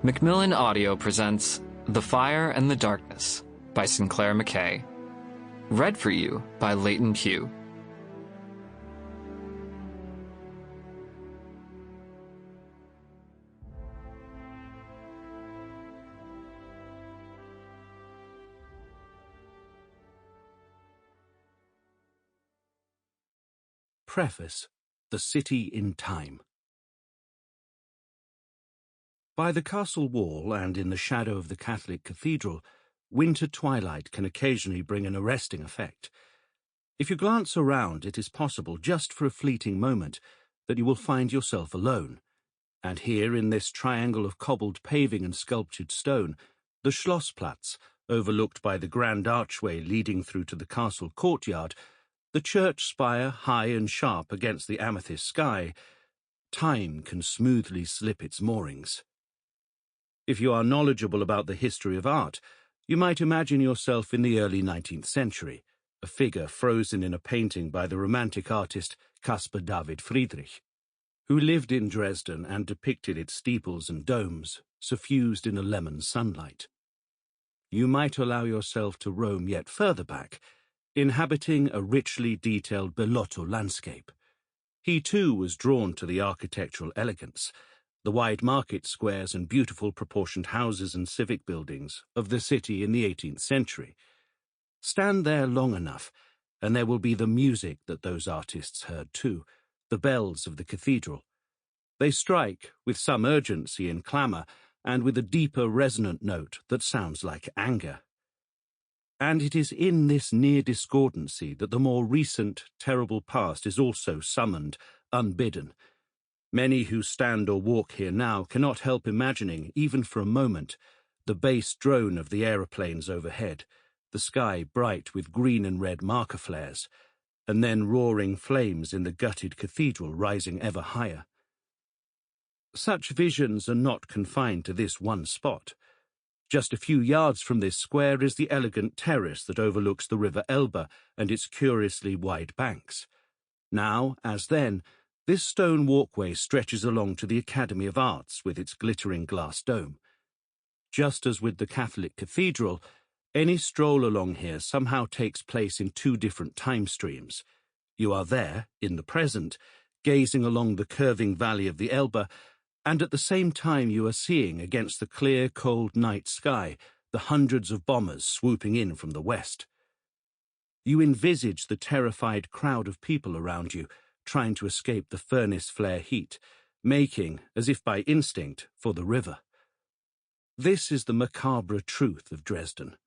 Macmillan Audio presents The Fire and the Darkness by Sinclair McKay. Read for you by Leighton Pugh. Preface: The City in Time. By the castle wall and in the shadow of the Catholic cathedral, winter twilight can occasionally bring an arresting effect. If you glance around, it is possible, just for a fleeting moment, that you will find yourself alone. And here, in this triangle of cobbled paving and sculptured stone, the Schlossplatz, overlooked by the grand archway leading through to the castle courtyard, the church spire high and sharp against the amethyst sky, time can smoothly slip its moorings. If you are knowledgeable about the history of art, you might imagine yourself in the early 19th century, a figure frozen in a painting by the Romantic artist Caspar David Friedrich, who lived in Dresden and depicted its steeples and domes, suffused in a lemon sunlight. You might allow yourself to roam yet further back, inhabiting a richly detailed Bellotto landscape. He too was drawn to the architectural elegance, the wide market squares and beautiful proportioned houses and civic buildings of the city in the 18th century. Stand there long enough, and there will be the music that those artists heard too, the bells of the cathedral. They strike with some urgency and clamour, and with a deeper resonant note that sounds like anger. And it is in this near discordancy that the more recent, terrible past is also summoned, unbidden. Many who stand or walk here now cannot help imagining, even for a moment, the bass drone of the aeroplanes overhead, the sky bright with green and red marker flares, and then roaring flames in the gutted cathedral rising ever higher. Such visions are not confined to this one spot. Just a few yards from this square is the elegant terrace that overlooks the river Elbe and its curiously wide banks. Now, as then, this stone walkway stretches along to the Academy of Arts with its glittering glass dome. Just as with the Catholic cathedral, any stroll along here somehow takes place in two different time streams. You are there, in the present, gazing along the curving valley of the Elbe, and at the same time you are seeing, against the clear, cold night sky, the hundreds of bombers swooping in from the west. You envisage the terrified crowd of people around you, trying to escape the furnace flare heat, making, as if by instinct, for the river. This is the macabre truth of Dresden.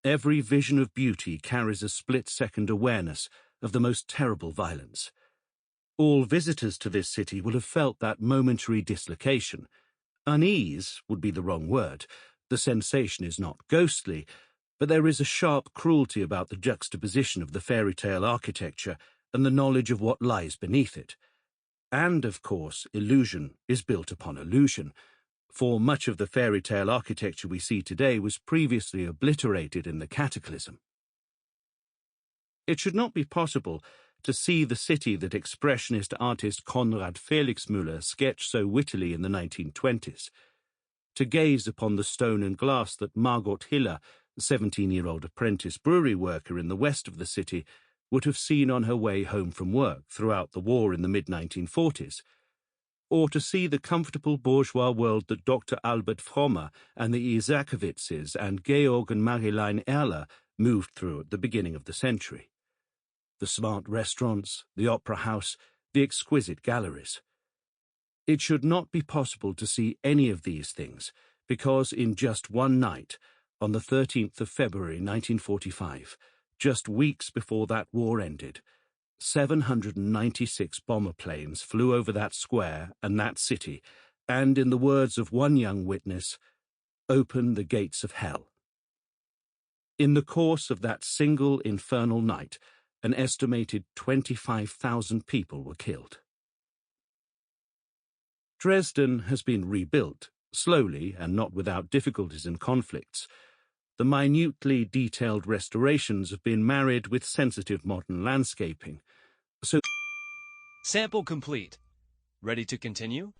Every vision of beauty carries a split-second awareness of the most terrible violence. All visitors to this city will have felt that momentary dislocation. Unease would be the wrong word. The sensation is not ghostly, but there is a sharp cruelty about the juxtaposition of the fairy tale architecture and the knowledge of what lies beneath it. And, of course, illusion is built upon illusion, for much of the fairy tale architecture we see today was previously obliterated in the cataclysm. It should not be possible to see the city that expressionist artist Konrad Felixmüller sketched so wittily in the 1920s, to gaze upon the stone and glass that Margot Hiller, the 17-year-old apprentice brewery worker in the west of the city, would have seen on her way home from work throughout the war in the mid-1940s, or to see the comfortable bourgeois world that Dr. Albert Frommer and the Isakowitzes and Georg and Marilein Erler moved through at the beginning of the century. The smart restaurants, the opera house, the exquisite galleries. It should not be possible to see any of these things, because in just one night, on the 13th of February 1945, just weeks before that war ended, 796 bomber planes flew over that square and that city, and, in the words of one young witness, opened the gates of hell. In the course of that single infernal night, an estimated 25,000 people were killed. Dresden has been rebuilt, slowly and not without difficulties and conflicts. The minutely detailed restorations have been married with sensitive modern landscaping. Sample complete. Ready to continue?